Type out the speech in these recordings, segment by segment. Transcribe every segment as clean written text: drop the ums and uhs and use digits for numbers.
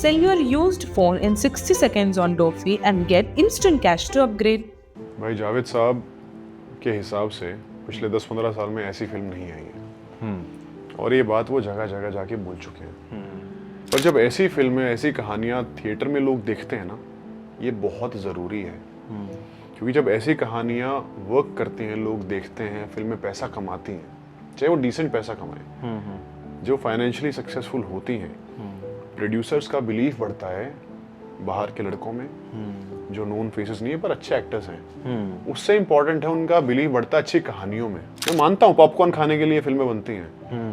Sell your used phone in 60 seconds on Dofi and get instant cash to upgrade. भाई जावेद साहब के हिसाब से पिछले 10-15 साल में ऐसी फिल्म नहीं आई है और ये बात वो जगह जगह जाके बोल चुके हैं। पर जब ऐसी फिल्में, ऐसी कहानियाँ थिएटर में लोग देखते हैं ना, ये बहुत ज़रूरी है। क्योंकि जब ऐसी कहानियाँ वर्क करती हैं, लोग देखते हैं, फिल्में पैसा कमाती हैं, चाहे वो डिसेंट पैसा कमाएं, जो फाइनेंशियली सक्सेसफुल होती हैं, प्रोड्यूसर्स का बिलीफ बढ़ता है बाहर के लड़कों में, जो नोन फेसेस नहीं है पर अच्छे एक्टर्स हैं। उससे इम्पोर्टेंट है उनका बिलीफ बढ़ता है अच्छी कहानियों में। मैं मानता हूँ पॉपकॉर्न खाने के लिए फिल्में बनती हैं,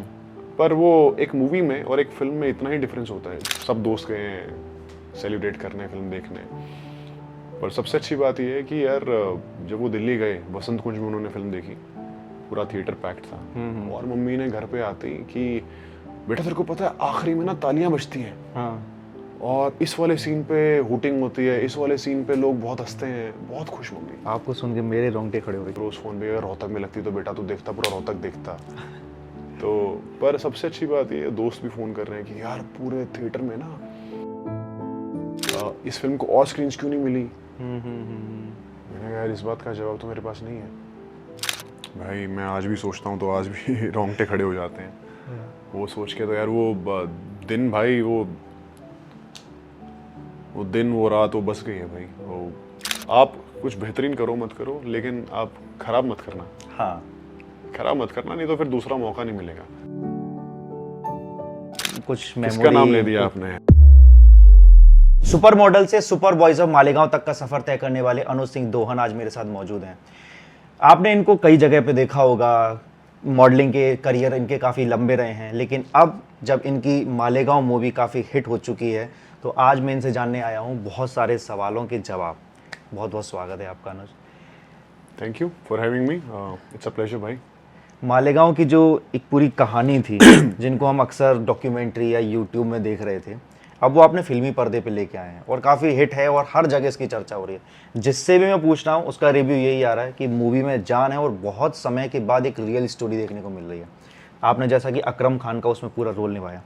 पर वो एक मूवी में और एक फिल्म में इतना ही डिफरेंस होता है। सब दोस्त गए हैं सेलिब्रेट करने, फिल्म देखने। पर सबसे अच्छी बात यह है कि यार जब वो दिल्ली गए, वसंत कुंज में उन्होंने फिल्म देखी, पूरा थिएटर पैक्ड था, और मम्मी ने घर पे आती कि बेटा तेरे को पता है आखिरी में ना तालियां बजती हैं, और इस वाले सीन पे हूटिंग होती है, इस वाले सीन पे लोग बहुत हंसते हैं, बहुत खुश मम्मी। आपको सुन के मेरे रोंगटे खड़े हो गए। रोज फोन पे अगर रोहतक में लगती तो बेटा तू देखता, पूरा रोहतक देखता। तो पर सबसे अच्छी बात ये, दोस्त भी फोन कर रहे हैं कि यार पूरे थिएटर में ना इस फिल्म को और स्क्रीन्स क्यों नहीं मिली। मैंने कहा यार इस बात का जवाब तो मेरे पास नहीं है भाई। मैं आज भी सोचता हूँ तो आज भी रोंगटे खड़े हो जाते हैं वो सोच के। तो यार वो दिन भाई, वो दिन, वो रात, वो बस गई है भाई। वो आप कुछ बेहतरीन करो मत करो, लेकिन आप खराब मत करना। हाँ, खराब मत करना, नहीं तो फिर दूसरा मौका नहीं मिलेगा। कुछ किसका नाम ले दिया आपने? सुपर मॉडल से सुपर बॉयज ऑफ मालेगांव तक का सफर तय करने वाले अनुज सिंह दोहन आज मेरे साथ मौजूद हैं। आपने इनको कई जगह पे देखा होगा, मॉडलिंग के करियर इनके काफ़ी लंबे रहे हैं, लेकिन अब जब इनकी मालेगांव मूवी काफ़ी हिट हो चुकी है तो आज मैं इनसे जानने आया हूँ बहुत सारे सवालों के जवाब। बहुत बहुत स्वागत है आपका Anuj. Thank you for having me, it's a pleasure भाई। मालेगांव की जो एक पूरी कहानी थी जिनको हम अक्सर डॉक्यूमेंट्री या यूट्यूब में देख रहे थे, अब वो आपने फिल्मी पर्दे पे लेके आए हैं और काफ़ी हिट है और हर जगह इसकी चर्चा हो रही है। जिससे भी मैं पूछ रहा हूँ उसका रिव्यू यही आ रहा है कि मूवी में जान है और बहुत समय के बाद एक रियल स्टोरी देखने को मिल रही है। आपने जैसा कि अकरम खान का उसमें पूरा रोल निभाया,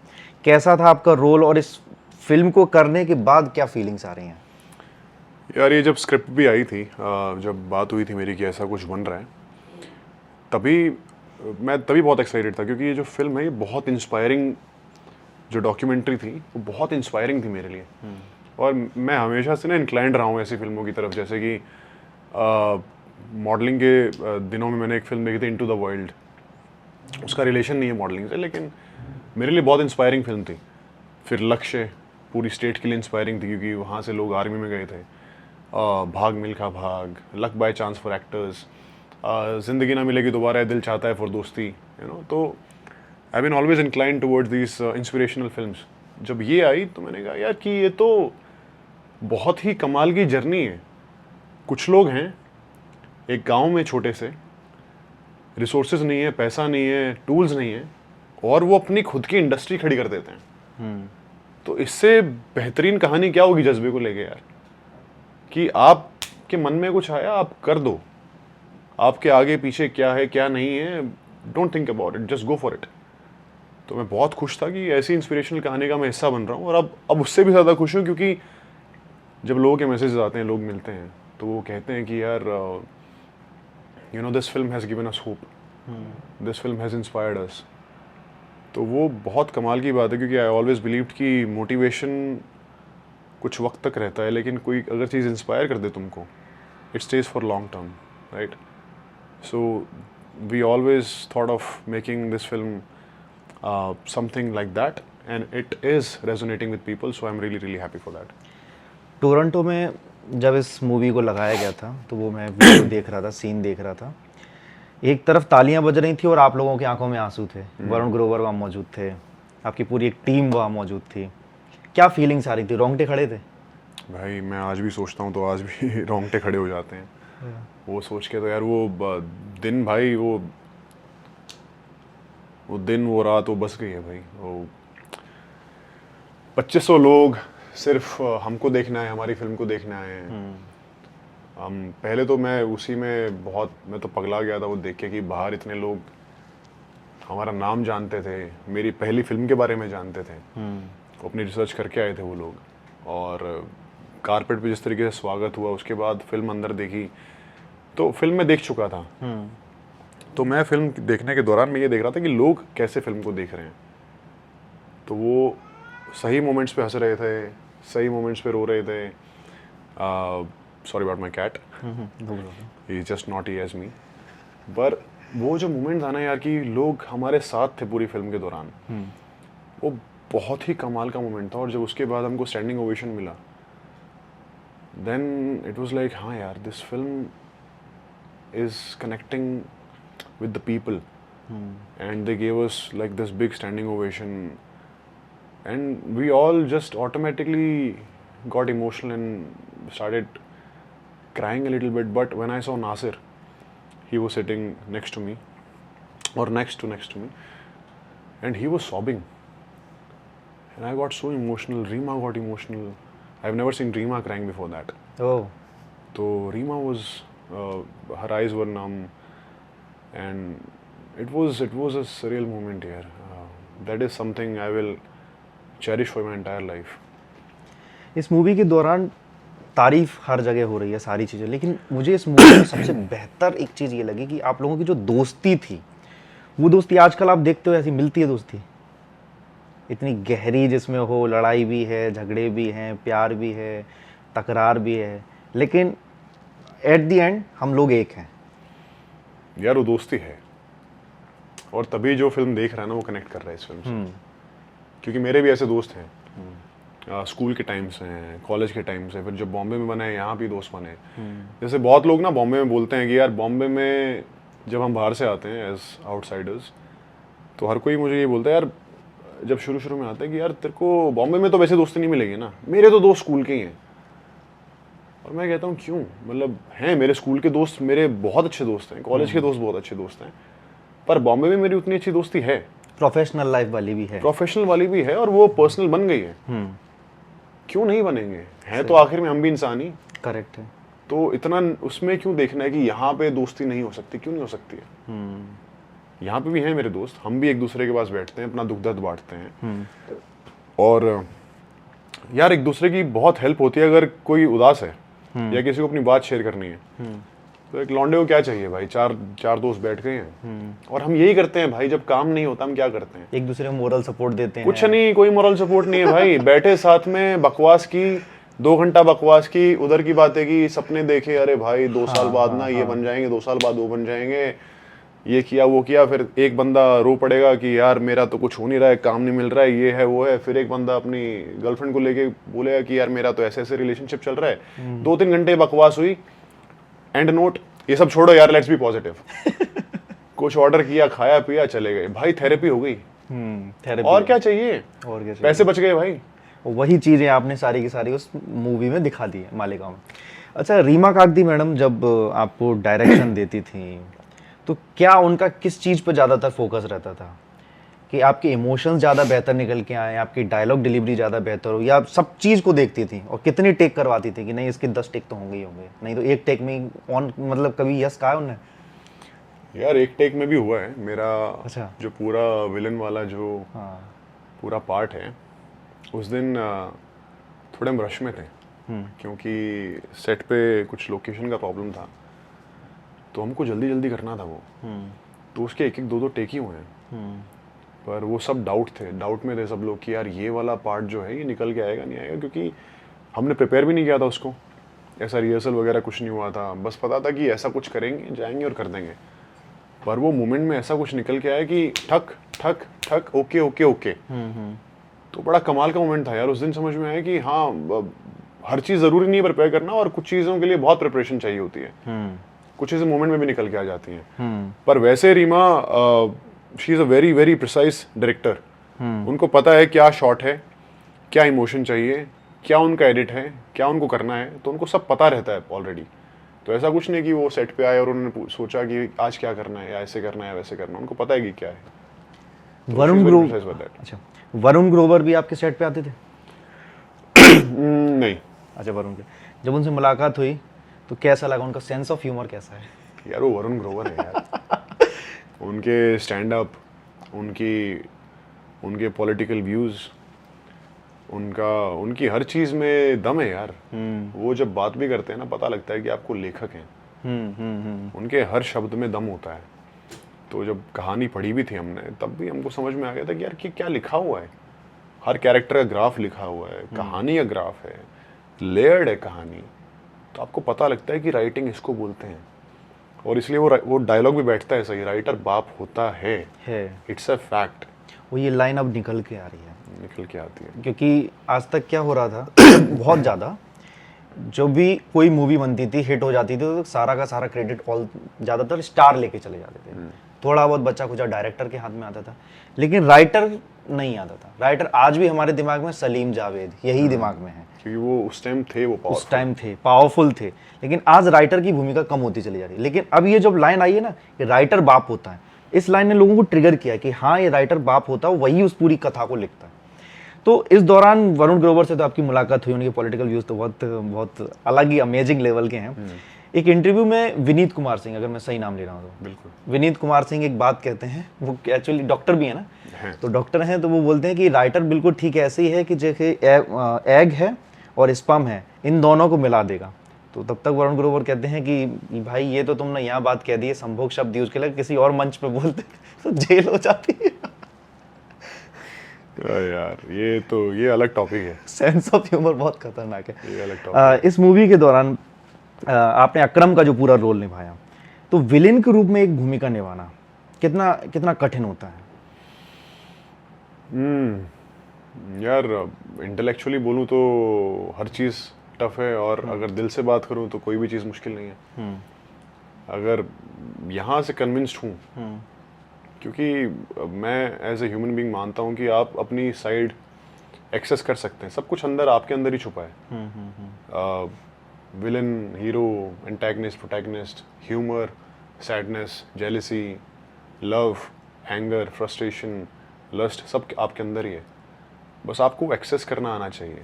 कैसा था आपका रोल और इस फिल्म को करने के बाद क्या फीलिंग्स आ रही हैं? यार ये जब स्क्रिप्ट भी आई थी, जब बात हुई थी मेरी कि ऐसा कुछ बन रहा है, मैं तभी बहुत एक्साइटेड था, क्योंकि ये जो फिल्म है ये बहुत इंस्पायरिंग, जो डॉक्यूमेंट्री थी वो बहुत इंस्पायरिंग थी मेरे लिए। और मैं हमेशा से ना इंक्लाइंड रहा हूँ ऐसी फिल्मों की तरफ। जैसे कि मॉडलिंग के दिनों में मैंने एक फिल्म देखी थी इनटू द वर्ल्ड। उसका रिलेशन नहीं है मॉडलिंग से, लेकिन मेरे लिए बहुत इंस्पायरिंग फिल्म थी। फिर लक्ष्य पूरी स्टेट के लिए इंस्पायरिंग थी, क्योंकि वहाँ से लोग आर्मी में गए थे। भाग मिल्खा भाग, luck by chance for actors, जिंदगी ना मिलेगी दोबारा, दिल चाहता है फॉर दोस्ती, यू नो। तो I been always incline towards these inspirational films. जब ये आई तो मैंने कहा यार कि ये तो बहुत ही कमाल की जर्नी है। कुछ लोग हैं एक गांव में छोटे से, रिसोर्सेज नहीं है, पैसा नहीं है, टूल्स नहीं है, और वो अपनी खुद की इंडस्ट्री खड़ी कर देते हैं। तो इससे बेहतरीन कहानी क्या होगी जज्बे को लेके यार, कि आपके मन में कुछ आया आप कर दो, आपके आगे पीछे क्या है क्या नहीं है, don't think about it, just go for it. तो मैं बहुत खुश था कि ऐसी इंस्पिरेशनल कहानी का मैं हिस्सा बन रहा हूँ। और अब उससे भी ज़्यादा खुश हूँ, क्योंकि जब लोगों के मैसेजेस आते हैं, लोग मिलते हैं, तो वो कहते हैं कि यार you know this film has given us hope, this film has inspired us. तो वो बहुत कमाल की बात है, क्योंकि आई ऑलवेज बिलीव्ड कि मोटिवेशन कुछ वक्त तक रहता है, लेकिन कोई अगर चीज़ इंस्पायर कर दे तुमको, it stays for long term, right. So we always thought of making this film something like that, and it is resonating with people, so I'm really really happy for that. Toronto में जब इस movie को लगाया गया था तो वो मैं वीडियो देख रहा था, सीन देख रहा था, एक तरफ तालियां बज रही थी और आप लोगों की आंखों में आंसू थे। वरुण ग्रोवर वहाँ मौजूद थे, आपकी पूरी एक टीम वहाँ मौजूद थी। क्या फीलिंग्स आ रही थी? रोंगटे खड़े थे भाई मैं आज भी सोचता हूँ तो आज भी रोंगटे खड़े हो जाते हैं वो सोच के। तो यार वो दिन भाई, वो दिन, वो रात, वो बस गई है भाई। वो 2500 लोग सिर्फ हमको देखना है, हमारी फिल्म को देखने आए हैं। हम पहले तो मैं उसी में मैं तो पगला गया था वो देख के कि बाहर इतने लोग हमारा नाम जानते थे, मेरी पहली फिल्म के बारे में जानते थे, अपनी रिसर्च करके आए थे वो लोग, और कारपेट पे जिस तरीके से स्वागत हुआ, उसके बाद फिल्म अंदर देखी, तो फिल्म मैं देख चुका था। तो मैं फिल्म देखने के दौरान मैं ये देख रहा था कि लोग कैसे फिल्म को देख रहे हैं। तो वो सही मोमेंट्स पे हंस रहे थे, सही मोमेंट्स पे रो रहे थे। Sorry about my cat, he is just not as me. पर वो जो मोमेंट था ना यार, कि लोग हमारे साथ थे पूरी फिल्म के दौरान, वो बहुत ही कमाल का मोमेंट था। और जब उसके बाद हमको स्टैंडिंग ओवेशन मिला, देन इट वाज लाइक हाँ यार, this film is connecting with the people, and they gave us like this big standing ovation, and we all just automatically got emotional and started crying a little bit. But when I saw Nasir, he was sitting next to me, or next to me, and he was sobbing, and I got so emotional. Reema got emotional. I've never seen Reema crying before that. Oh. So Reema was her eyes were numb, and it was a surreal moment here. That is something I will cherish for my entire life. इस movie के दौरान तारीफ हर जगह हो रही है सारी चीज़ें, लेकिन मुझे इस मूवी में सबसे बेहतर एक चीज़ ये लगी कि आप लोगों की जो दोस्ती थी, वो दोस्ती आजकल आप देखते हो ऐसी मिलती है दोस्ती इतनी गहरी, जिसमें हो लड़ाई भी है, झगड़े भी हैं, प्यार भी है, तकरार भी है, लेकिन एट द एंड हम लोग एक हैं। यार वो दोस्ती है, और तभी जो फिल्म देख रहा है ना वो कनेक्ट कर रहा है इस फिल्म से। क्योंकि मेरे भी ऐसे दोस्त हैं, स्कूल के टाइम से हैं, कॉलेज के टाइम से, फिर जब बॉम्बे में बने यहाँ भी दोस्त बने। जैसे बहुत लोग ना बॉम्बे में बोलते हैं कि यार बॉम्बे में जब हम बाहर से आते हैं एज आउटसाइडर्स, तो हर कोई मुझे ये बोलता है यार, जब शुरू में आता है कि यार तेरे को बॉम्बे में तो वैसे दोस्ती नहीं मिलेगी ना, मेरे तो दोस्त स्कूल के ही हैं। और मैं कहता हूँ क्यों, मतलब हैं मेरे स्कूल के दोस्त, मेरे बहुत अच्छे दोस्त हैं, कॉलेज के दोस्त बहुत अच्छे दोस्त हैं, पर बॉम्बे में मेरी उतनी अच्छी दोस्ती है, प्रोफेशनल लाइफ वाली भी है, प्रोफेशनल वाली भी है, और वो पर्सनल बन गई है। क्यों नहीं बनेंगे, हैं तो आखिर में हम भी इंसान ही। करेक्ट है। तो इतना उसमें क्यों देखना है कि यहाँ पे दोस्ती नहीं हो सकती, क्यों नहीं हो सकती है। यहाँ पे भी हैं मेरे दोस्त, हम भी एक दूसरे के पास बैठते हैं, अपना दुख दर्द बांटते हैं, और यार एक दूसरे की बहुत हेल्प होती है। अगर कोई उदास है या किसी को अपनी बात शेयर करनी है, तो एक लौंडे को क्या चाहिए भाई, चार दोस्त बैठ गए हैं, और हम यही करते हैं भाई। जब काम नहीं होता हम क्या करते हैं, एक दूसरे को मोरल सपोर्ट देते हैं। कुछ नहीं, कोई मोरल सपोर्ट नहीं है भाई। बैठे साथ में बकवास की, 2 घंटा बकवास की, उधर की बातें की, सपने देखे, अरे भाई 2 साल बाद ना ये बन जाएंगे, 2 साल बाद वो बन जाएंगे, ये किया वो किया। फिर एक बंदा रो पड़ेगा कि यार मेरा तो कुछ हो नहीं रहा है, काम नहीं मिल रहा है, ये है वो है। फिर एक बंदा अपनी गर्लफ्रेंड को लेके बोलेगा कि यार मेरा तो ऐसे ऐसे रिलेशनशिप चल रहा है। 2-3 घंटे बकवास हुई, एंड नोट, ये सब छोड़ो यार, लेट्स बी पॉजिटिव। कुछ ऑर्डर किया, खाया पिया, चले गए भाई, थेरेपी हो गई। थेरेपी। और क्या चाहिए, और क्या चाहिए? पैसे बच गए भाई। वही चीज़ें आपने सारी की सारी उस मूवी में दिखा दी है, मालिका में। अच्छा, रीमा कागदी मैडम जब आपको डायरेक्शन देती थी, तो क्या उनका किस चीज़ पर ज़्यादातर फोकस रहता था, कि आपके इमोशंस ज़्यादा बेहतर निकल के आए, आपकी डायलॉग डिलीवरी ज़्यादा बेहतर हो, या सब चीज़ को देखती थी और कितनी टेक करवाती थी कि नहीं इसके 10 टेक तो होंगे ही होंगे, नहीं तो एक टेक में ऑन, मतलब कभी यस कहा उन्होंने? यार एक टेक में भी हुआ है मेरा। अच्छा। जो पूरा विलन वाला जो पूरा पार्ट है, उस दिन थोड़े हम रश में थे, क्योंकि सेट पे कुछ लोकेशन का प्रॉब्लम था, तो हमको जल्दी जल्दी करना था वो। तो उसके 1-1, 2-2 टेक ही हुए हैं, पर वो सब डाउट में थे सब लोग कि यार ये वाला पार्ट जो है ये निकल के आएगा नहीं आएगा, क्योंकि हमने प्रिपेयर भी नहीं किया था उसको, ऐसा रिहर्सल वगैरह कुछ नहीं हुआ था। बस पता था कि ऐसा कुछ करेंगे, जाएंगे और कर देंगे। पर वो मोमेंट में ऐसा कुछ निकल के आया कि ठक ठक ठक, ओके ओके ओके। तो बड़ा कमाल का मोमेंट था यार। उस दिन समझ में आया कि हाँ, हर चीज़ ज़रूरी नहीं है प्रिपेयर करना, और कुछ चीज़ों के लिए बहुत प्रिपरेशन चाहिए होती है। कुछ चीज़ें मोमेंट में भी निकल के आ जाती हैं। पर वैसे Reema, she is a very very precise director. उनको पता है क्या शॉट है, क्या इमोशन चाहिए, क्या उनका एडिट है, क्या उनको करना है, तो उनको सब पता रहता है ऑलरेडी। तो ऐसा कुछ नहीं कि वो सेट पे आए और उन्होंने सोचा कि आज क्या करना है, या ऐसे करना है या वैसे करना है। उनको पता है कि क्या है। वरुण ग्रोवर, अच्छा, वरुण ग्रोवर भी आपके सेट पे आते थे? नहीं। अच्छा, वरुण के जब उनसे मुलाकात हुई तो कैसा लगा, उनका सेंस ऑफ ह्यूमर कैसा है? यार वो वरुण ग्रोवर है यार। उनके स्टैंड अप, उनके पॉलिटिकल व्यूज़, उनकी हर चीज़ में दम है यार। वो जब बात भी करते हैं ना, पता लगता है कि आपको लेखक हैं। उनके हर शब्द में दम होता है। तो जब कहानी पढ़ी भी थी हमने, तब भी हमको समझ में आ गया था कि यार कि क्या लिखा हुआ है। हर कैरेक्टर का ग्राफ लिखा हुआ है, कहानी का ग्राफ है, लेयर्ड है कहानी। तो आपको पता लगता है कि राइटिंग इसको बोलते हैं। और इसलिए वो डायलॉग भी बैठता है सही, राइटर बाप होता है। It's a fact. वो ये लाइन अब निकल के आ रही है, निकल के आती है। क्योंकि आज तक क्या हो रहा था बहुत ज़्यादा, जो भी कोई मूवी बनती थी, हिट हो जाती थी, तो सारा का सारा क्रेडिट ऑल ज़्यादातर स्टार लेके चले जाते थे। थोड़ा बहुत बच्चा कुछ डायरेक्टर के हाथ में आता था, लेकिन राइटर नहीं आता था। राइटर आज भी हमारे दिमाग में सलीम जावेद यही दिमाग में है, क्योंकि वो उस टाइम थे, वो उस टाइम थे, पावरफुल थे। लेकिन आज राइटर की भूमिका कम होती चली जा रही है। लेकिन अब ये जब लाइन आई है ना कि राइटर बाप होता है, इस लाइन ने लोगों को ट्रिगर किया कि हाँ ये राइटर बाप होता है, वही उस पूरी कथा को लिखता है। तो इस दौरान वरुण ग्रोवर से तो आपकी मुलाकात हुई, उनके पॉलिटिकल व्यूज तो बहुत अलग ही अमेजिंग लेवल के हैं। एक इंटरव्यू में विनीत कुमार सिंह, अगर मैं सही नाम ले रहा हूँ तो, बिल्कुल विनीत कुमार सिंह एक बात कहते हैं, वो एक्चुअली डॉक्टर भी है ना, तो डॉक्टर हैं, तो वो बोलते हैं कि राइटर बिल्कुल ठीक ऐसे ही है कि जैसे एग है और स्पर्म है, इन दोनों को मिला देगा। तो तब तक वरुण ग्रोवर कहते हैं कि भाई ये तो तुमने यहाँ बात कह दी है, संभोग शब्द यूज के लिए, किसी और मंच पे बोलते तो जेल हो जाती है। यार ये अलग टॉपिक है। सेंस ऑफ ह्यूमर बहुत खतरनाक है। ये अलग टॉपिक। इस मूवी के दौरान आपने अकरम का जो पूरा रोल निभाया, तो विलेन के रूप में एक भूमिका निभाना कितना कितना कठिन होता है? यार इंटेलेक्चुअली बोलूँ तो हर चीज़ टफ है, और अगर दिल से बात करूँ तो कोई भी चीज़ मुश्किल नहीं है। अगर यहाँ से कन्विंस्ड हूँ, क्योंकि मैं एज ए ह्यूमन बीइंग मानता हूँ कि आप अपनी साइड एक्सेस कर सकते हैं। सब कुछ अंदर आपके अंदर ही छुपा है। Villain, hero, antagonist, protagonist, humour, sadness, jealousy, love, anger, frustration, lust, सब आपके अंदर ही है। बस आपको एक्सेस करना आना चाहिए।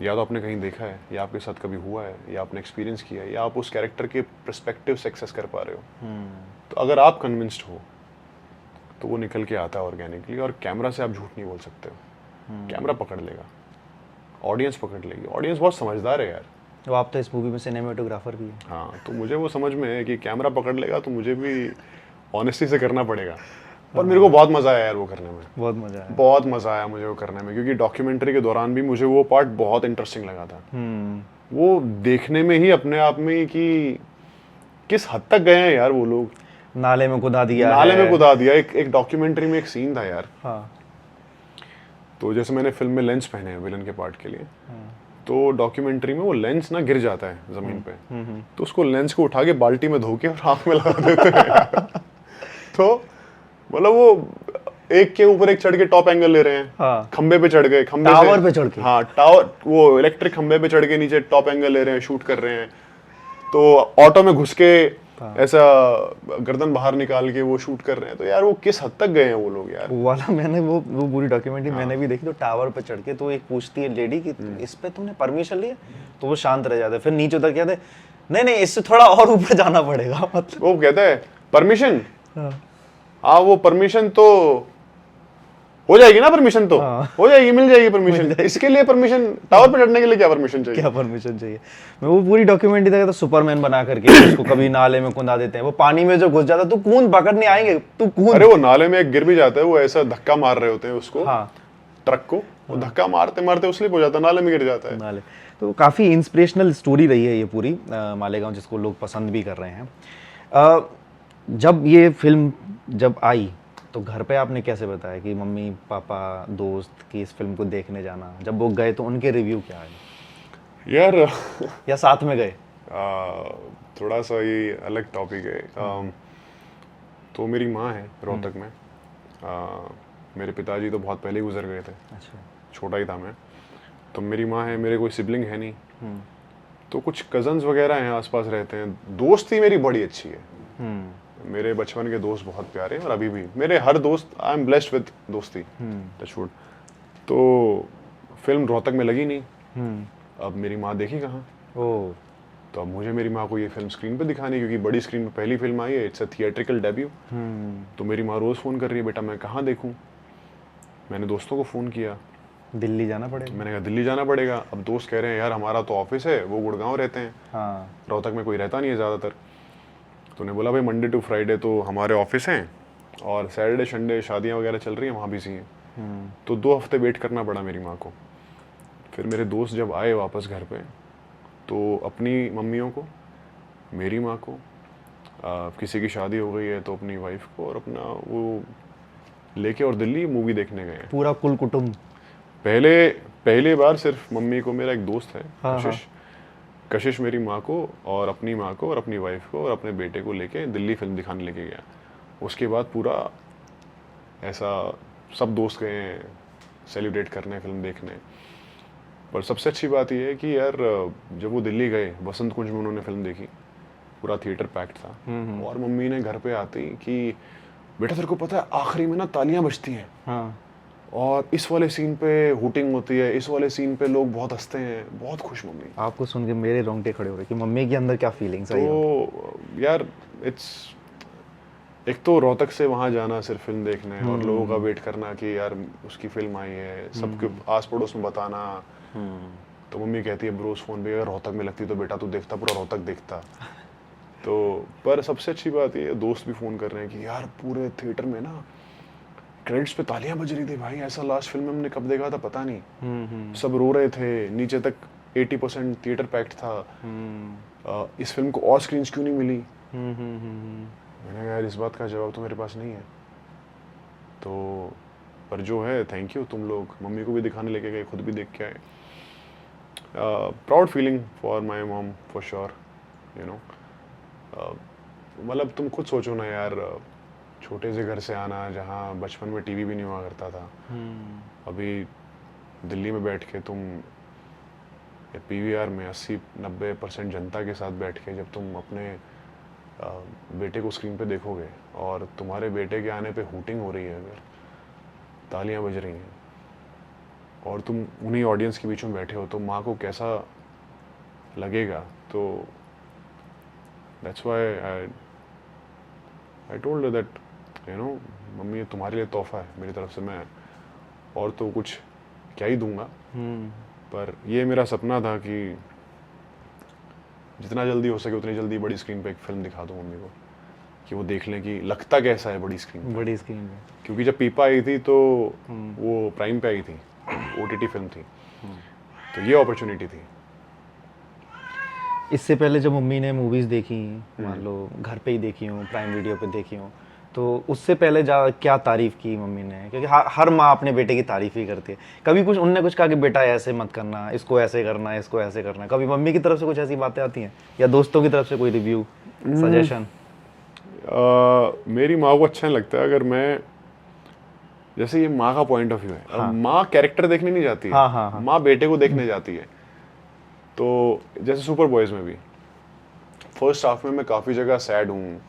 या तो आपने कहीं देखा है, या आपके साथ कभी हुआ है, या आपने एक्सपीरियंस किया है, या आप उस कैरेक्टर के पर्सपेक्टिव से एक्सेस कर पा रहे हो। तो अगर आप कन्विंस्ड हो तो वो निकल के आता है ऑर्गेनिकली। और कैमरा से आप झूठ नहीं बोल सकते हो। कैमरा पकड़ लेगा, ऑडियंस पकड़ लेगी। ऑडियंस बहुत समझदार है यार। तो आप तो इस मूवी में सिनेमेटोग्राफर भी हैं। हाँ, तो मुझे वो समझ में है कि कैमरा पकड़ लेगा, तो मुझे भी ऑनेस्टी से करना पड़ेगा। पर मेरे को बहुत मज़ा आया यार वो करने में। बहुत मज़ा आया, बहुत मज़ा आया मुझे वो करने में, क्योंकि डॉक्यूमेंट्री के दौरान भी मुझे वो पार्ट बहुत इंटरेस्टिंग लगा था। वो देखने में ही अपने आप में कि किस हद तक गए हैं यार वो लोग। नाले में कुदा दिया, नाले में कुदा दिया। एक डॉक्यूमेंट्री में एक सीन था यार। हाँ। तो जैसे मैंने फिल्म में लेंस पहने हैं विलन के पार्ट के लिए, तो डॉक्यूमेंट्री में वो लेंस ना गिर जाता है जमीन पे, तो उसको लेंस को उठा के बाल्टी में धो के और आँख में लगा देते हैं। तो मतलब वो एक के ऊपर एक चढ़ के टॉप एंगल ले रहे हैं। हाँ। खंबे पे चढ़ गए, खंबे टावर पे चढ़ के। हाँ, टावर, वो इलेक्ट्रिक खंबे पे चढ़ के नीचे टॉप एंगल ले रहे हैं, शूट कर रहे हैं। तो ऑटो में घुस के ऐसा गर्दन बाहर निकाल के वो शूट कर रहे हैं। तो यार वो किस हद तक गए हैं वो लोग यार। वो वाला मैंने वो पूरी डॉक्यूमेंट्री मैंने भी देखी। तो टावर पे चढ़ के तो एक पूछती है लेडी कि इस पे तुमने परमिशन लिया, तो वो शांत रह जाते, फिर नीचे उतर के कहते नहीं इससे थोड़ा और ऊपर जाना पड़ेगा। मतलब वो कहता है परमिशन, हाँ वो परमिशन तो हो जाएगी ना, परमिशन तो हो जाएगी, मिल जाएगी परमिशन। इसके लिए परमिशन, टावर पे चढ़ने के लिए क्या परमिशन चाहिए? क्या परमिशन चाहिए? मैं वो पूरी डॉक्यूमेंट्री देखा, तो सुपरमैन बना करके उसको कभी नाले में कुंदा देते हैं, वो पानी में जो घुस जाता है, तू कूद, पकड़ने आएंगे, तू कूद। अरे वो नाले में एक गिर भी जाता है, वो ऐसा धक्का मार रहे होते हैं उसको, हाँ, ट्रक को, वो धक्का मारते मारते स्लिप हो जाता है, नाले में गिर जाता है। नाले। तो काफी इंस्पिरेशनल स्टोरी रही है ये पूरी मालेगांव, जिसको लोग पसंद भी कर रहे हैं। जब ये फिल्म जब आई तो घर पे आपने कैसे बताया कि मम्मी पापा दोस्त की इस फिल्म को देखने जाना? जब वो गए तो उनके रिव्यू क्या आए यार? या साथ में गए? थोड़ा सा ये अलग टॉपिक है। तो मेरी माँ है रोहतक में। मेरे पिताजी तो बहुत पहले ही गुजर गए थे। अच्छा। छोटा ही था मैं। तो मेरी माँ है, मेरे कोई सिबलिंग है नहीं। तो कुछ कजन्स वगैरह हैं, आसपास रहते हैं। दोस्ती मेरी बड़ी अच्छी है। मेरे बचपन के दोस्त बहुत प्यारे हैं, और अभी भी मेरे हर दोस्त, आई एम ब्लेस्ड विद दोस्ती, टचवुड। तो फिल्म रोहतक में लगी नहीं। अब मेरी माँ देखी कहाँ? तो अब मुझे मेरी माँ को ये फिल्म स्क्रीन पे दिखानी, क्योंकि बड़ी स्क्रीन पे पहली फिल्म आई है, इट्स अ थिएट्रिकल डेब्यू। तो मेरी माँ रोज़ फ़ोन कर रही है, बेटा मैं कहाँ देखूँ? मैंने दोस्तों को फ़ोन किया, दिल्ली जाना पड़ेगा। मैंने कहा दिल्ली जाना पड़ेगा। अब दोस्त कह रहे हैं यार हमारा तो ऑफिस है, वो गुड़गांव रहते हैं, हाँ। रोहतक में कोई रहता नहीं है ज़्यादातर। तो उन्हें बोला भाई मंडे टू फ्राइडे तो हमारे ऑफिस हैं और सैटरडे संडे शादियाँ वगैरह चल रही हैं, वहाँ बिजी हैं। तो 2 हफ्ते वेट करना पड़ा मेरी माँ को। फिर मेरे दोस्त जब आए वापस घर पे तो अपनी मम्मियों को, मेरी माँ को, किसी की शादी हो गई है तो अपनी वाइफ को, और अपना वो लेके और दिल्ली मूवी देखने गए। पूरा कुल कुटुंब। पहले बार सिर्फ मम्मी को, मेरा एक दोस्त है हाँ, कशिश, कशिश मेरी माँ को और अपनी माँ को और अपनी वाइफ को और अपने बेटे को लेके दिल्ली फिल्म दिखाने लेके गया। उसके बाद पूरा ऐसा सब दोस्त गए हैं सेलिब्रेट करने, फिल्म देखने। पर सबसे अच्छी बात यह है कि यार जब वो दिल्ली गए, वसंत कुंज में उन्होंने फिल्म देखी, पूरा थिएटर पैक्ड था। और मम्मी ने घर पे आते ही कि बेटा तेरे को पता है आखिरी में ना तालियां बजती हैं, हाँ। और इस वाले सीन पे हुटिंग होती है, इस वाले सीन पे लोग बहुत हंसते हैं। बहुत खुश मम्मी। आपको सुन के मेरे रोंगटे खड़े हो रहे कि मम्मी के अंदर क्या फीलिंग्स आई। तो यार इट्स, एक तो रोहतक से वहाँ जाना सिर्फ फिल्म देखने और लोगों का वेट करना कि यार उसकी फिल्म आई है, सबके आस पड़ोस में बताना। तो मम्मी कहती है ब्रोस फोन पे अगर रोहतक में लगती तो बेटा तू देखता, पूरा रोहतक देखता। तो पर सबसे अच्छी बात ये, दोस्त भी फ़ोन कर रहे हैं कि यार पूरे थिएटर में ना क्रेडिट्स पे तालियां बज रही थी भाई, ऐसा लास्ट फिल्म में हमने कब देखा था पता नहीं। सब रो रहे थे, नीचे तक 80% थिएटर पैक्ड था। इस फिल्म को और स्क्रीन्स क्यों नहीं मिली? मैंने कहा यार इस बात का जवाब तो मेरे पास नहीं है। तो पर जो है थैंक यू, तुम लोग मम्मी को भी दिखाने लेके गए, खुद भी देख के आए। Proud feeling for my mom for sure, you know. मतलब तुम खुद सोचो ना यार, छोटे से घर से आना जहाँ बचपन में टीवी भी नहीं हुआ करता था, अभी दिल्ली में बैठ के तुम पीवीआर में 80-90% जनता के साथ बैठ के जब तुम अपने बेटे को स्क्रीन पे देखोगे और तुम्हारे बेटे के आने पे हूटिंग हो रही है, अगर तालियां बज रही हैं और तुम उन्हीं ऑडियंस के बीच में बैठे हो, तो माँ को कैसा लगेगा। तो that's why I told that you know mummy ये तुम्हारे लिए तोहफा है मेरी तरफ से, मैं और तो कुछ क्या ही दूंगा। पर ये मेरा सपना था कि जितना जल्दी हो सके उतनी जल्दी बड़ी स्क्रीन पे एक फिल्म दिखा दूं मम्मी को, कि वो देख लें कि लगता कैसा है बड़ी स्क्रीन पे। बड़ी स्क्रीन पे। क्योंकि जब पीपा आई थी तो वो प्राइम पे आई थी, ओटीटी फिल्म थी, तो ये अपॉर्चुनिटी थी। इससे पहले जब मम्मी ने मूवीज़ देखी, मान लो घर पे ही देखी हूँ, प्राइम वीडियो पे देखी हूँ, तो उससे पहले क्या तारीफ़ की मम्मी ने? क्योंकि हर माँ अपने बेटे की तारीफ़ ही करती है। कभी कुछ उनने कुछ कहा कि बेटा ऐसे मत करना, इसको ऐसे करना, इसको ऐसे करना? कभी मम्मी की तरफ से कुछ ऐसी बातें आती हैं या दोस्तों की तरफ से कोई रिव्यू, सजेशन? मेरी माँ को अच्छा नहीं लगता अगर मैं, जैसे ये माँ का पॉइंट ऑफ व्यू है। हाँ। माँ कैरेक्टर देखने नहीं जाती है, हाँ। माँ बेटे को देखने जाती है। तो जैसे सुपर बॉयज में भी फर्स्ट हाफ में मैं काफ़ी जगह सैड हूँ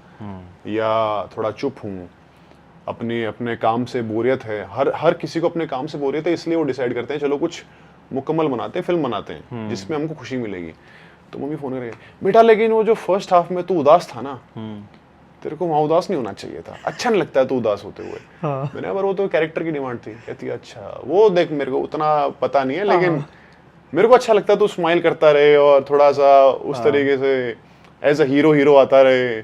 या थोड़ा चुप हूँ, अपने काम से बोरियत है, हर किसी को अपने काम से बोरियत है, इसलिए वो डिसाइड करते हैं चलो कुछ मुकम्मल बनाते हैं, फिल्म बनाते हैं जिसमें हमको खुशी मिलेगी। तो मम्मी फोन करेगी, बेटा लेकिन वो जो फर्स्ट हाफ में तू उदास था ना, तेरे को वहाँ उदास नहीं होना चाहिए था, अच्छा नहीं लगता है तू उदास होते हुए। मैंने पर वो तो कैरेक्टर की डिमांड थी। कहती है अच्छा वो देख, मेरे को उतना पता नहीं है लेकिन मेरे को अच्छा लगता है तू स्माइल करता रहे और थोड़ा सा उस तरीके से एज अ हीरो आता रहे।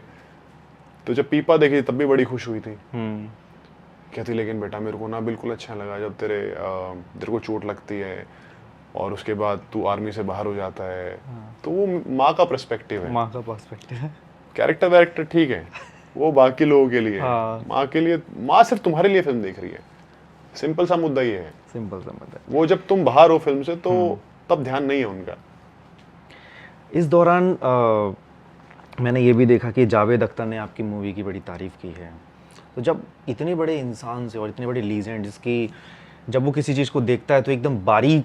तो जब पीपा देखी तब भी बड़ी खुश हुई थी। कहती लेकिन बेटा मेरे को ना बिल्कुल अच्छा लगा जब तेरे को चोट लगती है और उसके बाद तू आर्मी से बाहर हो जाता है। तो वो माँ का पर्सपेक्टिव है, माँ का पर्सपेक्टिव है। कैरेक्टर ठीक है, वो बाकी लोगों के लिए है। माँ के लिए, माँ सिर्फ तुम्हारे लिए फिल्म देख रही है, सिंपल सा मुद्दा ये है। सिंपल सा मुद्दा। वो जब तुम बाहर हो फिल्म से तो तब ध्यान नहीं है उनका। इस दौरान मैंने ये भी देखा कि जावेद अख्तर ने आपकी मूवी की बड़ी तारीफ़ की है। तो जब इतने बड़े इंसान से और इतने बड़े लीजेंड, जिसकी जब वो किसी चीज़ को देखता है तो एकदम बारीक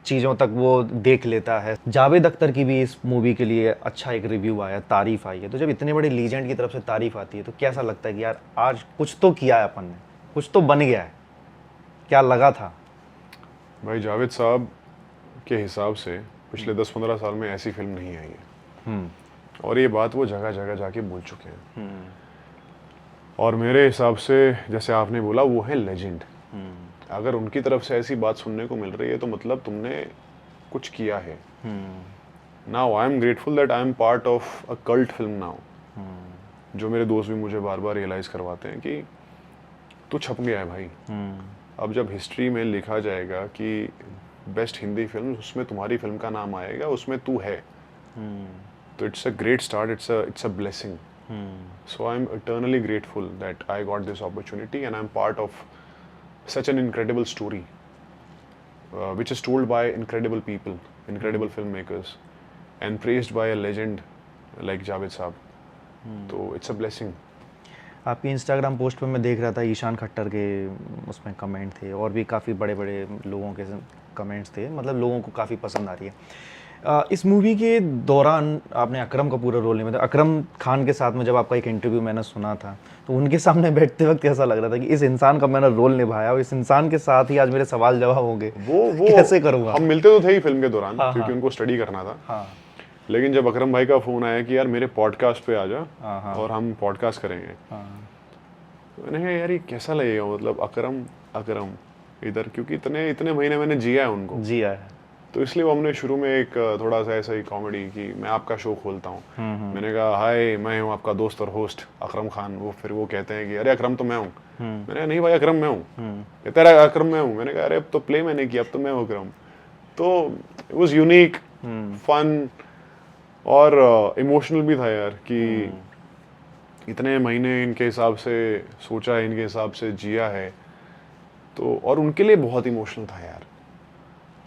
चीज़ों तक वो देख लेता है, जावेद अख्तर की भी इस मूवी के लिए अच्छा एक रिव्यू आया, तारीफ़ आई है। तो जब इतने बड़े लीजेंड की तरफ से तारीफ़ आती है तो कैसा लगता है कि यार आज कुछ तो किया है अपन ने, कुछ तो बन गया है? क्या लगा था? भाई जावेद साहब के हिसाब से पिछले 10-15 साल में ऐसी फिल्म नहीं आई है, और ये बात वो जगह जगह जाके बोल चुके हैं। और मेरे हिसाब से जैसे आपने बोला वो है लेजेंड। अगर उनकी तरफ से ऐसी बात सुनने को मिल रही है तो मतलब तुमने कुछ किया है। Now I am grateful that I am part of a cult film now, जो मेरे दोस्त भी मुझे बार बार रियलाइज़ करवाते हैं कि तू छप गया है भाई। अब जब हिस्ट्री में लिखा जाएगा कि बेस्ट हिंदी फिल्म, उसमें तुम्हारी फिल्म का नाम आएगा, उसमें तू है, तो it's a great start, it's a blessing. So I'm eternally grateful that I got this opportunity and I'm part of such an incredible story, which is told by incredible people, incredible filmmakers, and praised by a legend like Javed Saab. So it's a blessing. आपकी Instagram post पे मैं देख रहा था ईशान खट्टर के उसमें comment थे और भी काफ़ी बड़े बड़े लोगों के कमेंट्स थे, मतलब लोगों को काफ़ी पसंद आ रही है। इस मूवी के दौरान आपने अकरम का पूरा रोल निभाया। अकरम खान के साथ में जब आपका एक इंटरव्यू मैंने सुना था तो उनके सामने बैठते वक्त कैसा लग रहा था कि इस इंसान का मैंने रोल निभाया और इस इंसान के साथ ही आज मेरे सवाल जवाब होंगे, वो कैसे करूँगा? हम मिलते तो थे ही फिल्म के दौरान, हाँ, क्योंकि हाँ। उनको स्टडी करना था। हाँ, लेकिन जब अकरम भाई का फ़ोन आया कि यार मेरे पॉडकास्ट पे आ जा हाँ, हाँ। और हम पॉडकास्ट करेंगे, हाँ, तो मैंने कहा यार ये कैसा लगेगा, मतलब अकरम इधर, क्योंकि इतने महीने मैंने जिया है उनको, जी आया। तो इसलिए वो हमने शुरू में एक थोड़ा सा ऐसा ही कॉमेडी कि मैं आपका शो खोलता हूँ। मैंने कहा हाय मैं हूँ आपका दोस्त और होस्ट अकरम खान। वो फिर वो कहते हैं कि अरे अकरम तो मैं हूँ। मैंने कहा नहीं भाई अकरम मैं हूँ। कहते हैं अकरम मैं हूँ। मैंने कहा अरे अब तो प्ले मैंने किया, अब तो मैं हूँ अकरम। तो इट वाज यूनिक, फन और इमोशनल भी था यार कि इतने महीने इनके हिसाब से सोचा है, इनके हिसाब से जिया है, तो और उनके लिए बहुत इमोशनल था यार,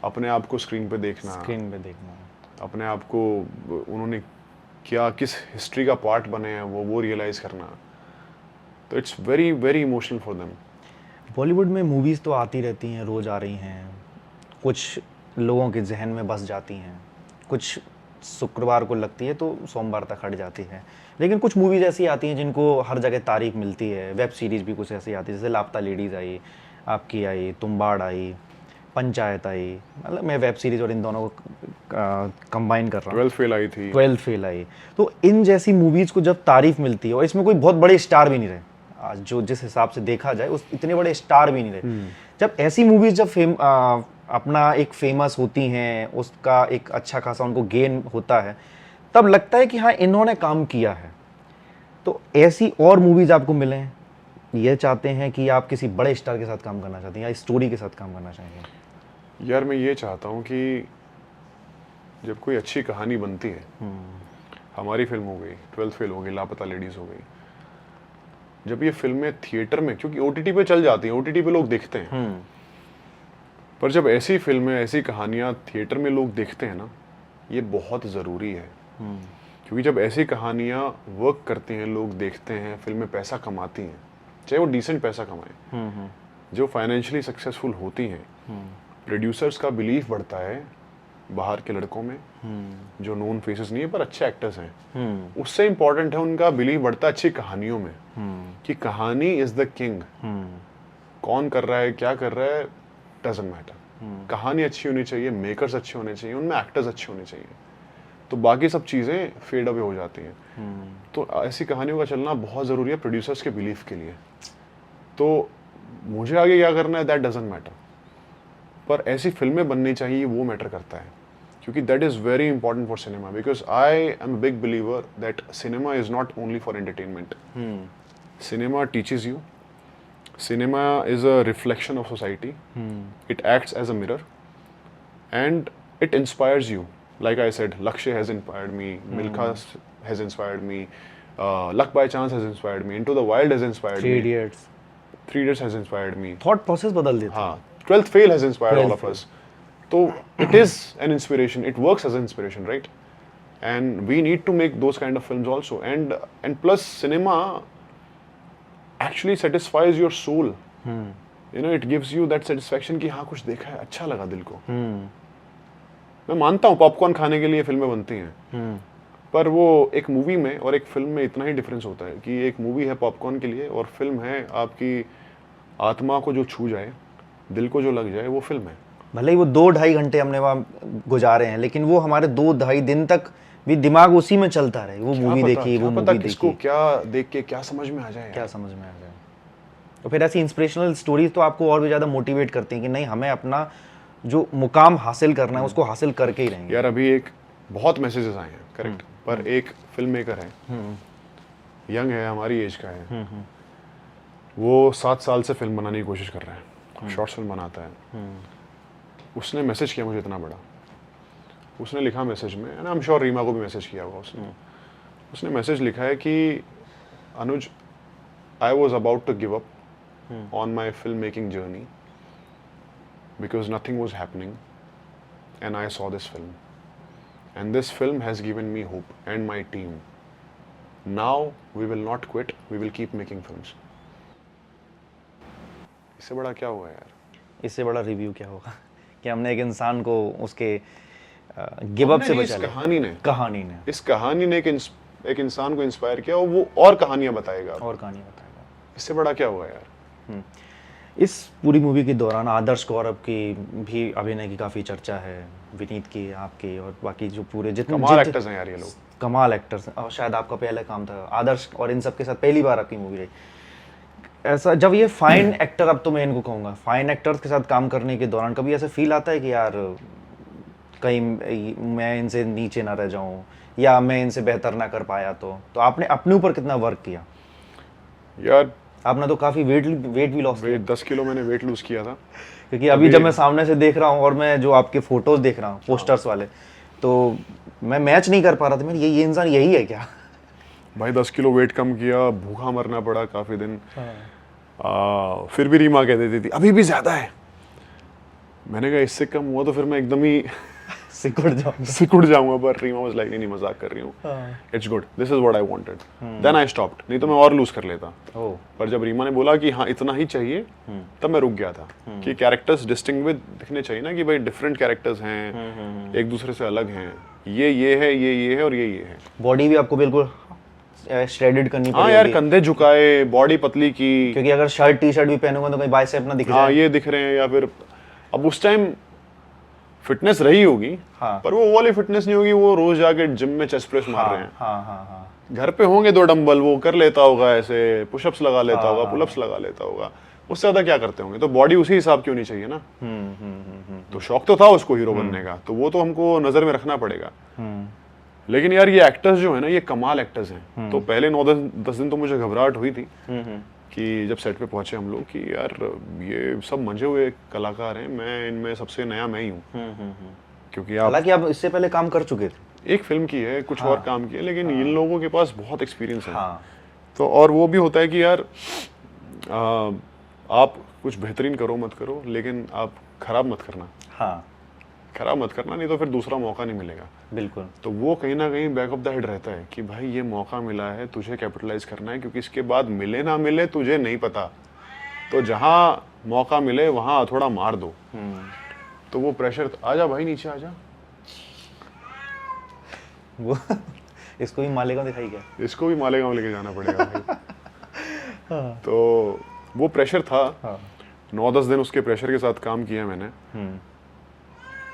अपने आप को स्क्रीन पे देखना, अपने आप को उन्होंने क्या किस हिस्ट्री का पार्ट बने हैं वो रियलाइज करना, तो it's very very emotional for them. Bollywood में मूवीज़ तो आती रहती हैं, रोज़ आ रही हैं, कुछ लोगों के जहन में बस जाती हैं, कुछ शुक्रवार को लगती है तो सोमवार तक हट जाती है, लेकिन कुछ मूवीज़ ऐसी आती हैं जिनको हर जगह तारीफ मिलती है। वेब सीरीज़ भी कुछ ऐसी आती है, जैसे लापता लेडीज़ आई, आपकी आई, तुम्बाड़ आई, पंचायत आई, मतलब मैं वेब सीरीज़ और इन दोनों को कंबाइन कर रहा हूँ। 12 फेल आई थी। 12 फेल आई। तो इन जैसी मूवीज़ को जब तारीफ मिलती है और इसमें कोई बहुत बड़े स्टार भी नहीं रहे, आज जो जिस हिसाब से देखा जाए उस इतने बड़े स्टार भी नहीं रहे, जब ऐसी मूवीज़ जब अपना एक फेमस होती हैं, उसका एक अच्छा खासा उनको गेन होता है, तब लगता है कि हाँ इन्होंने काम किया है। तो ऐसी और मूवीज़ आपको मिलें, ये चाहते हैं कि आप किसी बड़े स्टार के साथ काम करना चाहते हैं या स्टोरी के साथ काम करना चाहेंगे? यार मैं ये चाहता हूँ कि जब कोई अच्छी कहानी बनती है, हमारी फिल्म हो गई 12 फेल हो गई, लापता लेडीज़ हो गई, जब ये फिल्में थिएटर में, क्योंकि ओटीटी पे चल जाती हैं, ओटीटी पे लोग देखते हैं, पर जब ऐसी फिल्में, ऐसी कहानियाँ थिएटर में लोग देखते हैं ना, ये बहुत ज़रूरी है। क्योंकि जब ऐसी कहानियाँ वर्क करती हैं, लोग देखते हैं, फिल्में पैसा कमाती हैं, चाहे वो डिसेंट पैसा कमाएं, जो फाइनेंशियली सक्सेसफुल होती हैं, प्रोड्यूसर्स का बिलीफ बढ़ता है बाहर के लड़कों में, जो नोन फेसेस नहीं है पर अच्छे एक्टर्स हैं, उससे इम्पॉर्टेंट है उनका बिलीफ बढ़ता है अच्छी कहानियों में, कि कहानी इज द किंग। कौन कर रहा है, क्या कर रहा है, डजंट मैटर, कहानी अच्छी होनी चाहिए, मेकर्स अच्छे होने चाहिए, उनमें एक्टर्स अच्छे होने चाहिए, तो बाकी सब चीज़ें फेड अवे हो जाती हैं। तो ऐसी कहानियों का चलना बहुत ज़रूरी है प्रोड्यूसर्स के बिलीफ के लिए। तो मुझे आगे क्या करना है, दैट डजंट मैटर, पर ऐसी फिल्में बननी चाहिए, वो मैटर करता है, क्योंकि that is very important for cinema, because I am a big believer that cinema is not only for entertainment. Cinema teaches you, cinema is a reflection of society. It acts as a mirror and it inspires you. Like I said, Lakshya has inspired me, Milkha has inspired me, Luck by Chance has inspired me, Into the Wild has inspired me, Three Idiots has inspired me. Thought process बदल देता है। हाँ, 12th Fail has inspired all of us. So it is an inspiration. It works as an inspiration, right? And we need to make those kind of films also. And plus cinema actually satisfies your soul. You know, it gives you that satisfaction कि हाँ कुछ देखा है, अच्छा लगा दिल को। मैं मानता हूँ पॉपकॉर्न खाने के लिए फिल्में बनती हैं, पर वो एक मूवी में और एक फिल्म में इतना ही डिफरेंस होता है कि एक मूवी है पॉपकॉर्न के लिए और फिल्म है आपकी आत्मा को जो छू जाए, दिल को जो लग जाए, वो फिल्म है। भले ही वो 2-2.5 घंटे हमने वहाँ गुजारे हैं, लेकिन वो हमारे 2-2.5 दिन तक भी दिमाग उसी में चलता रहे। वो मूवी देखी, वो मूवी देखी, किसको क्या देख के क्या समझ में आ जाए, क्या समझ में आ जाए। तो फिर ऐसी इंस्पिरेशनल स्टोरीज तो आपको और भी ज़्यादा मोटिवेट करती हैं कि नहीं, हमें अपना जो मुकाम हासिल करना है उसको हासिल करके ही रहेंगे। यार अभी एक बहुत मैसेजेस आए हैं, करेक्ट, पर एक फिल्म मेकर है, यंग है, हमारी एज का है, वो 7 साल से फिल्म बनाने की कोशिश कर रहा है, शॉर्ट्स फिल्म बनाता है। उसने मैसेज किया मुझे इतना बड़ा, उसने लिखा मैसेज में, and I am sure Reema को भी मैसेज किया होगा उसने मैसेज लिखा है कि Anuj, I was about to give up on my film making journey because nothing was happening and I saw this film and this film has given me hope and my team. Now we will not quit, we will keep making films. इससे बड़ा क्या हुआ यार? इससे बड़ा review क्या होगा कि हमने एक इंसान को उसके गिव अप से बचा लिया। कहानी ने इस कहानी ने एक इंसान को इंस्पायर किया और वो और कहानियां बताएगा, इससे बड़ा क्या हुआ यार? इस पूरी मूवी के दौरान आदर्श गौरव की भी अभिनय की काफ़ी चर्चा है, विनीत की, आपकी, और बाकी जो पूरे जितने कमाल एक्टर्स हैं यार ये लोग, कमाल एक्टर्स हैं। और शायद आपका पहला काम था आदर्श और इन सब के साथ पहली बार आपकी मूवी रही। ऐसा जब ये फाइन एक्टर, अब तो मैं इनको कहूँगा फाइन एक्टर्स के साथ काम करने के दौरान कभी ऐसा फील आता है कि यार कहीं मैं इनसे नीचे ना रह जाऊँ या मैं इनसे बेहतर ना कर पाया? तो आपने अपने ऊपर कितना वर्क किया यार? आपने तो काफी वेट भी लॉस किया। 10 किलो मैंने वेट लूज किया था, क्योंकि अभी जब मैं सामने से देख रहा हूँ और मैं जो आपके फोटोज देख रहा हूँ पोस्टर्स वाले, तो मैं मैच नहीं कर पा रहा था। मैं ये इंसान यही है क्या? भाई 10 किलो वेट कम किया, भूखा मरना पड़ा काफी दिन। फिर भी रीमा कह देती थी अभी भी ज्यादा है। मैंने कहा इससे कम हुआ तो फिर मैं एकदम ही सिकुड़ जाऊंगा, पर रीमा वाज लाइक नहीं मजाक कर रही हूँ, it's good, this is what I wanted. Then I stopped, नहीं तो मैं और लूज कर लेता। पर जब रीमा ने बोला कि हाँ इतना ही चाहिए, तब मैं रुक गया था कि कैरेक्टर्स डिस्टिंग्विश दिखने चाहिए ना, कि भाई डिफरेंट कैरेक्टर्स हैं, एक दूसरे से अलग हैं, ये है, ये है और ये है। बॉडी भी आपको बिल्कुल श्रेडेड करनी पड़ेगी। हाँ यार, कंधे झुकाए, बॉडी पतली की, क्योंकि अगर शर्ट टी शर्ट भी पहनूंगा तो कहीं बाइसेप ना दिख जाए। हाँ ये दिख रहे हैं, या फिर अब उस टाइम फिटनेस रही होगी, हाँ। पर वो वाली फिटनेस नहीं होगी, वो रोज जाके जिम में चेस्ट प्रेस मार रहे हैं। हाँ। घर पे होंगे 2 डंबल, वो कर लेता होगा, ऐसे पुशअप्स लगा लेता होगा, पुलअप्स लगा लेता होगा, उससे ज्यादा क्या करते होंगे? तो बॉडी उसी हिसाब की होनी चाहिए ना। तो शौक तो था उसको हीरो बनने का, तो वो तो हमको नजर में रखना पड़ेगा। लेकिन यार ये एक्टर्स जो है ना, ये कमाल एक्टर्स हैं। तो पहले 9-10 दिन तो मुझे घबराहट हुई थी कि जब सेट पे पहुंचे हम लोग, कि यार ये सब मंजे हुए कलाकार हैं, मैं इनमें सबसे नया मैं ही हूँ। क्योंकि हालांकि आप इससे पहले काम कर चुके थे, एक फिल्म की है, कुछ और काम किए, लेकिन इन लोगों के पास बहुत एक्सपीरियंस है। तो और वो भी होता है कि यार आप कुछ बेहतरीन करो मत करो, लेकिन आप खराब मत करना। खराब मत करना, नहीं तो फिर दूसरा मौका नहीं मिलेगा। बिल्कुल। तो वो कहीं ना कहीं बैक ऑफ द हेड रहता है कि भाई ये मौका मिला है, तुझे कैपिटलाइज करना है, क्योंकि इसके बाद मिले ना मिले तुझे नहीं पता। तो जहाँ मौका मिले वहाँ थोड़ा मार दो। तो वो प्रेशर, आजा भाई नीचे आजा, वो इसको भी मालेगांव दिखाई गया, इसको भी मालेगांव लेके जाना पड़ेगा भाई। तो वो प्रेशर था। 9-10 दिन उसके प्रेशर के साथ काम किया मैंने,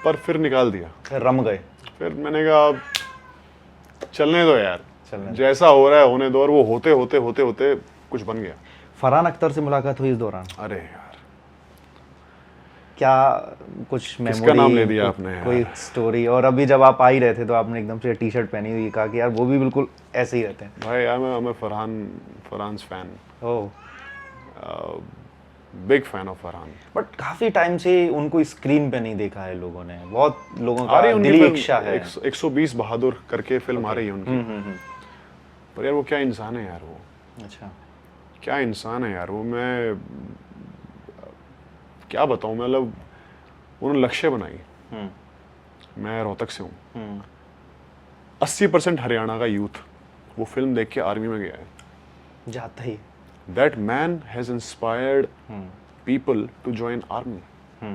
पर फिर निकाल दिया, फिर रम गए। फिर मैंने कहा चलने दो यार, जैसा हो रहा है होने दो। और वो होते होते कुछ बन गया। फरहान अख्तर से मुलाकात हुई इस दौरान? अरे यार, क्या कुछ मेमोरी, किसका नाम ले दिया आपने यार? कोई स्टोरी? और अभी जब आप आ ही रहे थे तो आपने एकदम से टी शर्ट पहनी हुई, कहा कि यार वो भी बिल्कुल ऐसे ही रहते हैं। भाई I'm Farhan fan, oh, big fan of Farhan. But काफी टाइम से उनको स्क्रीन पे नहीं देखा है लोगों ने, बहुत लोगों का दिली इच्छा है। 120 बहादुर करके फिल्म आ रही है उनकी। पर यार वो क्या इंसान है यार, वो अच्छा क्या इंसान है यार वो। मैं क्या बताऊं, मतलब उन्होंने लक्ष्य बनाई। मैं रोहतक से हूँ, 80% हरियाणा का यूथ वो फिल्म देख के आर्मी में गया है। जाता ही That man has inspired people to join army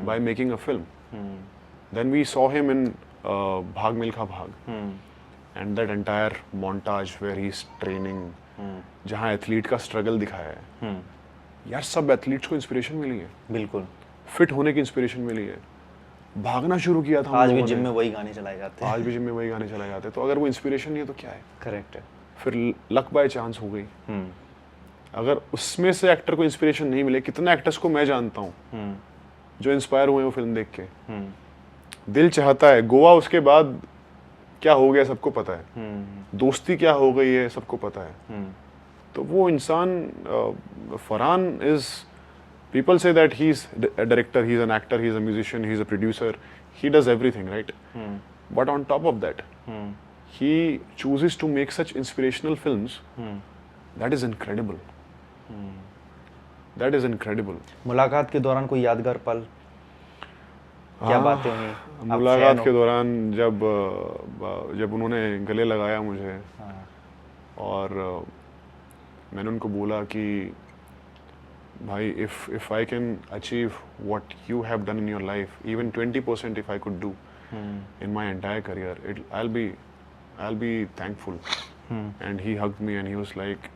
by making a film. Then we saw him in Bhag Milkha Bhag, and that entire montage where he's training, जहाँ एथलीट का struggle दिखाया है। यार सब एथलीट्स को इंस्पिरेशन मिली है, बिल्कुल fit होने की इंस्पिरेशन मिली है। भागना शुरू किया था, आज भी जिम में वही गाने चलाए जाते हैं। आज भी जिम में वही गाने चलाए जाते हैं। तो अगर वो इंस्पिरेशन नहीं है तो क्या है? करेक्ट है। फिर लक बाय चांस हो गई। अगर उसमें से एक्टर को इंस्पिरेशन नहीं मिले, कितने एक्टर्स को मैं जानता हूँ जो इंस्पायर हुए वो फिल्म देख के। दिल चाहता है, गोवा उसके बाद क्या हो गया सबको पता है, दोस्ती क्या हो गई है सबको पता है। तो वो इंसान Farhan is, people say that he's a director, he's an actor, he's a musician, he's a producer, he does everything, right? But on top of that, he chooses to make such inspirational films. That is incredible. That is incredible. मुलाकात के दौरान कोई यादगार पल, क्या बातें हुई? आप मुलाकात fan के हो? दौरान जब उन्होंने गले लगाया मुझे और मैंने उनको बोला कि भाई if I can achieve what you have done in your life, even 20% if I could do in my entire career, I'll be thankful. And he hugged me and he was like,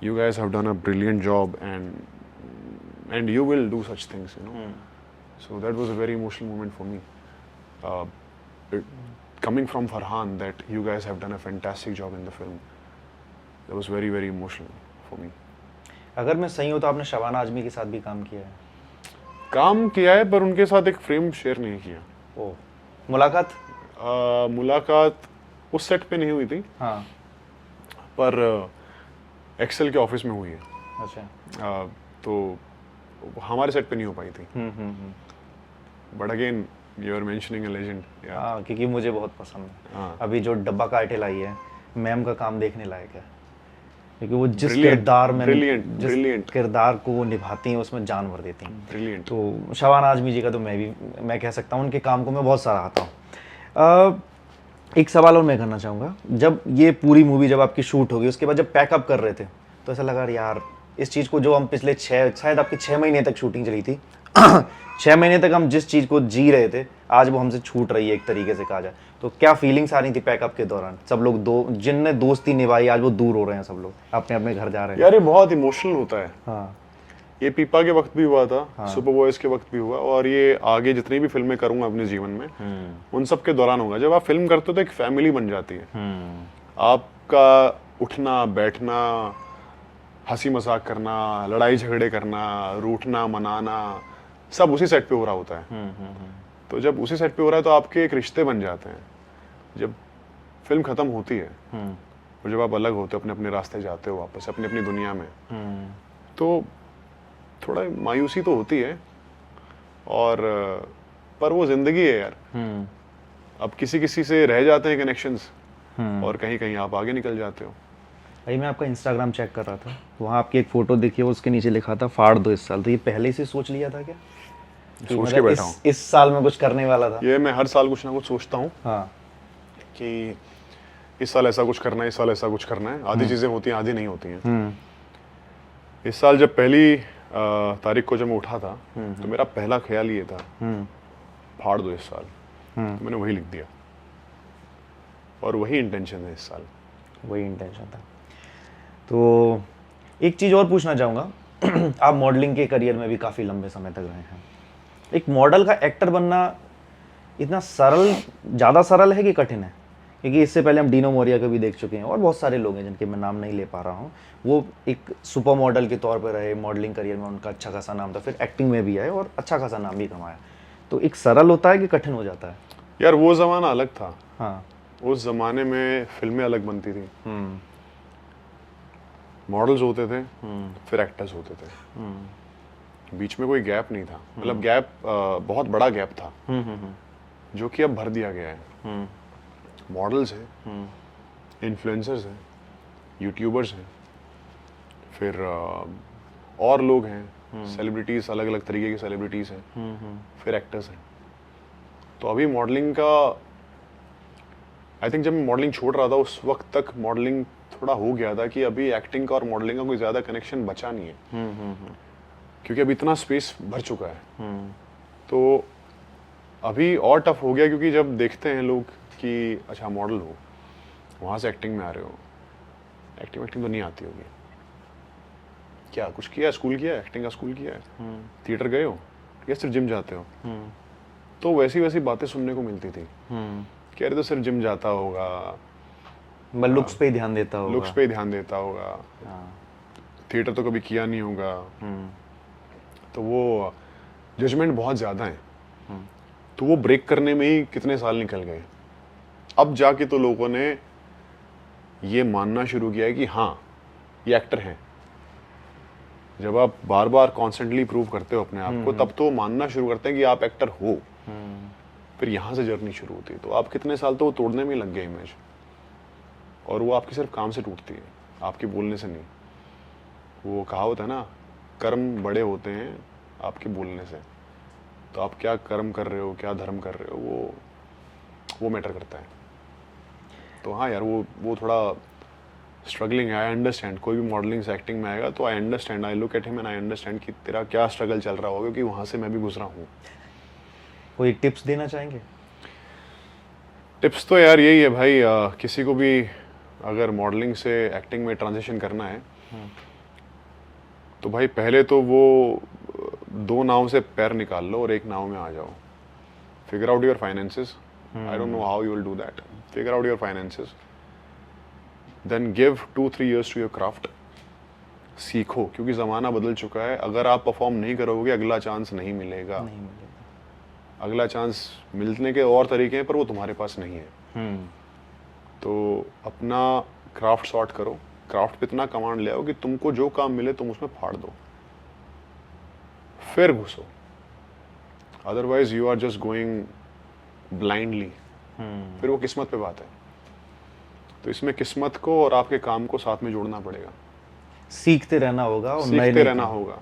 you guys have done a brilliant job and you will do such things, you know. So that was a very emotional moment for me. Coming from Farhan, that you guys have done a fantastic job in the film, that was very, very emotional for me. अगर मैं सही हूँ तो आपने शबाना आजमी के साथ भी काम किया है। काम किया है पर उनके साथ एक फ्रेम शेयर नहीं किया। ओह, मुलाकात? मुलाकात उस सेट पे नहीं हुई थी, हाँ, पर एक्सेल के ऑफिस में हुई है। अच्छा। तो हमारे सेट पे नहीं हो पाई थी। But again you are mentioning a legend. हाँ, क्योंकि मुझे बहुत पसंद है। हाँ। अभी जो डब्बा का आइटल आई है, मैम का काम देखने लायक है, क्योंकि वो जिस Brilliant, किरदार में brilliant, जिस brilliant. किरदार को वो निभाती हैं उसमें जान भर देती हैं। ब्रिलियंट। तो शबाना आजमी जी का तो मैं कह सकता हूँ उनके काम को मैं बहुत सराहता हूँ। एक सवाल और मैं करना चाहूँगा, जब ये पूरी मूवी जब आपकी शूट होगी उसके बाद जब पैकअप कर रहे थे तो ऐसा लगा यार इस चीज़ को जो हम पिछले शायद आपकी 6 महीने तक शूटिंग चली थी 6 महीने तक हम जिस चीज़ को जी रहे थे आज वो हमसे छूट रही है एक तरीके से कहा जाए, तो क्या फीलिंग्स आ रही थी पैकअप के दौरान? सब लोग जिनने दोस्ती निभाई आज वो दूर हो रहे हैं, सब लोग अपने अपने घर जा रहे हैं। यार ये बहुत इमोशनल होता है। हाँ, ये पीपा के वक्त भी हुआ था, सुपर बॉयज के वक्त भी हुआ, और ये आगे जितनी भी फिल्में करूंगा अपने जीवन में उन सब के दौरान होगा। जब आप फिल्म करते हो तो एक फैमिली बन जाती है। आपका उठना बैठना, हंसी मजाक करना, लड़ाई झगड़े करना, रूठना मनाना, सब उसी सेट पे हो रहा होता है। तो जब उसी सेट पे हो रहा है तो आपके एक रिश्ते बन जाते हैं। जब फिल्म खत्म होती है और जब आप अलग होते हो, अपने अपने रास्ते जाते हो वापस अपनी अपनी दुनिया में, तो थोड़ा मायूसी तो होती है, और पर वो जिंदगी है यार। अब किसी किसी से रह जाते हैं कनेक्शंस और कहीं कहीं आप आगे निकल जाते हो। भाई मैं आपका इंस्टाग्राम चेक कर रहा था, वहाँ आपकी एक फोटो देखी है, उसके नीचे लिखा था फाड़ दो इस साल। तो ये पहले से सोच लिया था क्या? कि सोच के मतलब बैठा हूँ। इस साल में कुछ करने वाला था? ये मैं हर साल कुछ ना कुछ सोचता हूँ हाँ, कि इस साल ऐसा कुछ करना है, इस साल ऐसा कुछ करना है। आधी चीजें होती हैं, आधी नहीं होती हैं। इस साल जब पहली तारीख को जब मैं उठा था तो मेरा पहला ख्याल ये था फाड़ दो इस साल। तो मैंने वही लिख दिया और वही इंटेंशन है इस साल। वही इंटेंशन था। तो एक चीज़ और पूछना चाहूँगा आप मॉडलिंग के करियर में भी काफ़ी लंबे समय तक रहे हैं। एक मॉडल का एक्टर बनना इतना सरल, ज़्यादा सरल है कि कठिन है? क्योंकि इससे पहले हम डीनो मोरिया को भी देख चुके हैं और बहुत सारे लोग हैं जिनके मैं नाम नहीं ले पा रहा हूँ। वो एक सुपर मॉडल के तौर पर रहे, मॉडलिंग करियर में उनका अच्छा खासा नाम था, फिर एक्टिंग में भी आए और अच्छा खासा नाम भी कमाया। तो एक सरल होता है कि कठिन हो जाता है? यार वो ज़माना अलग था। हाँ, उस ज़माने में फिल्में अलग बनती थी, मॉडल्स होते थे, फिर एक्टर्स होते थे, बीच में कोई गैप नहीं था। मतलब गैप बहुत बड़ा गैप था जो कि अब भर दिया गया है। मॉडल्स हैं, इन्फ्लुएंसर्स हैं, यूट्यूबर्स हैं, फिर और लोग हैं, सेलिब्रिटीज़, अलग अलग तरीके की सेलिब्रिटीज़ हैं, फिर एक्टर्स हैं। तो अभी मॉडलिंग का आई थिंक जब मैं मॉडलिंग छोड़ रहा था उस वक्त तक मॉडलिंग थोड़ा हो गया था कि अभी एक्टिंग का और मॉडलिंग का कोई ज़्यादा कनेक्शन बचा नहीं है, क्योंकि अभी इतना स्पेस भर चुका है। तो अभी और टफ हो गया, क्योंकि जब देखते हैं लोग कि अच्छा मॉडल हो, वहाँ से एक्टिंग में आ रहे हो, एक्टिंग तो नहीं आती होगी, क्या कुछ किया है, स्कूल किया है, एक्टिंग का स्कूल किया है, थिएटर गए हो या सिर्फ जिम जाते हो? तो वैसी वैसी बातें सुनने को मिलती थी, कह रहे तो सिर्फ जिम जाता होगा, मैं लुक्स पे ही ध्यान देता होगा, लुक्स पे ध्यान देता होगा, थिएटर तो कभी किया नहीं होगा, तो वो जजमेंट बहुत ज़्यादा है, तो वो ब्रेक करने में ही कितने साल निकल गए। अब जाके तो लोगों ने ये मानना शुरू किया है कि हाँ ये एक्टर हैं। जब आप बार बार कॉन्स्टेंटली प्रूव करते हो अपने आप को, तब तो मानना शुरू करते हैं कि आप एक्टर हो। फिर यहाँ से जर्नी शुरू होती है। तो आप कितने साल तो वो तोड़ने में ही लग गए इमेज, और वो आपकी सिर्फ काम से टूटती है, आपके बोलने से नहीं। वो कहावत है ना, कर्म बड़े होते हैं आपके बोलने से। तो आप क्या कर्म कर रहे हो, क्या धर्म कर रहे हो, वो मैटर करता है। तो हाँ यार, वो थोड़ा स्ट्रगलिंग है। I understand. कोई भी मॉडलिंग से एक्टिंग में आएगा तो I understand, I look at him and I understand कि तेरा क्या स्ट्रगल चल रहा होगा, क्योंकि वहाँ से मैं भी गुजरा हूँ। कोई टिप्स देना चाहेंगे? टिप्स तो यार यही है भाई, किसी को भी अगर मॉडलिंग से एक्टिंग में ट्रांजिशन करना है तो भाई पहले तो वो 2 नाव से पैर निकाल लो और एक नाव में आ जाओ। Figure out your finances. I don't know how you will do that. Figure out your finances, then give 2-3 years to your craft. सीखो, क्योंकि ज़माना बदल चुका है। अगर आप परफॉर्म नहीं करोगे, अगला चांस नहीं मिलेगा। अगला चांस मिलने के और तरीके हैं, पर वो तुम्हारे पास नहीं है। तो अपना क्राफ्ट सॉर्ट करो, क्राफ्ट पे इतना कमांड ले आओ कि तुमको जो काम मिले तुम उसमें फाड़ दो, फिर घुसो। Otherwise you are just going blindly, फिर वो किस्मत पे बात है। तो इसमें किस्मत को और आपके काम को साथ में जोड़ना पड़ेगा। सीखते रहना होगा और सीखते रहना होगा,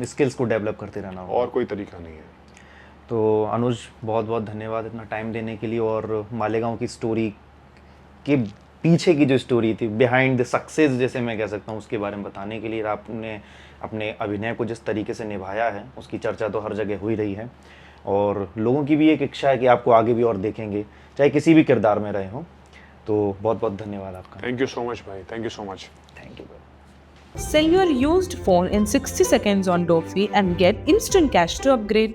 स्किल्स को डेवलप करते रहना होगा। और कोई तरीका नहीं है। तो अनुज, बहुत बहुत धन्यवाद इतना टाइम देने के लिए, और मालेगांव की स्टोरी के पीछे की जो स्टोरी थी, बिहाइंड द सक्सेस जैसे मैं कह सकता हूँ, उसके बारे में बताने के लिए। आपने अपने अभिनय को जिस तरीके से निभाया है, उसकी चर्चा तो हर जगह हो ही रही है, और लोगों की भी एक इच्छा है कि आपको आगे भी और देखेंगे, चाहे किसी भी किरदार में रहे हो। तो बहुत बहुत धन्यवाद आपका। थैंक यू सो मच भाई, thank you so much. Thank you. Sell your used phone in 60 seconds on Dofi and get instant cash to upgrade.